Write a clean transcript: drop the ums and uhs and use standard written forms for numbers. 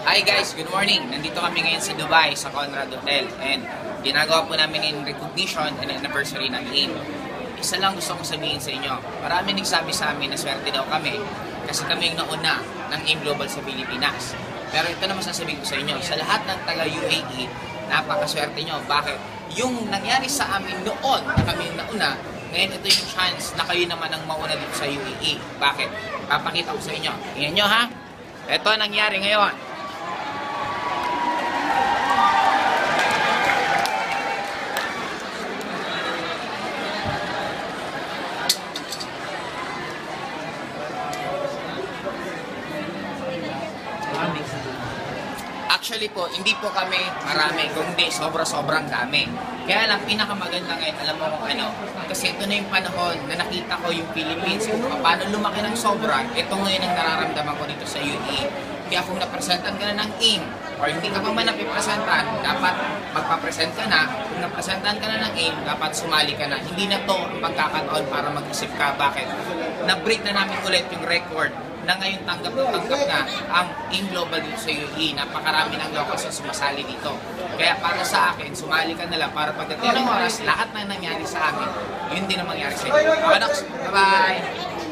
Hi guys, good morning. Nandito kami ngayon sa Dubai, sa Conrad Hotel. And ginagawa po namin in recognition and anniversary ng AIM. Isa lang gusto kong sabihin sa inyo. Marami nagsabi sa amin na swerte daw kami kasi kami yung nauna ng AIM Global sa Pilipinas. Pero ito naman sasabihin ko sa inyo, sa lahat ng taga UAE, napakaswerte nyo. Bakit? Yung nangyari sa amin noon na kami yung nauna, ngayon ito yung chance na kayo naman ang mauna dito sa UAE. Bakit? Papakita ko sa inyo. Tingnan nyo ha. Ito ang nangyari ngayon. Actually po, hindi po kami marami, kundi sobra-sobrang dami. Kaya lang, pinakamaganda ngayon, alam mo kung ano, kasi ito na yung panahon na nakita ko yung Philippines, kung paano lumaki ng sobra, ito ngayon ang nararamdaman ko dito sa UAE. Kaya kung napresentan ka na ng AIM, or hindi ka pa man napipresentan, dapat magpapresent ka na. Kung napresentan ka na ng AIM, dapat sumali ka na. Hindi na to ang pagkakataon para mag-isip ka. Bakit? Na-break na namin ulit yung record na ngayon tanggap na ang AIM Global dito sa UAE. Napakarami ng locals na sumasali dito. Kaya para sa akin, sumali ka na lang para pagdating ng oras, lahat na nangyari sa amin, yun din ang mangyari sa inyo. Bye-bye!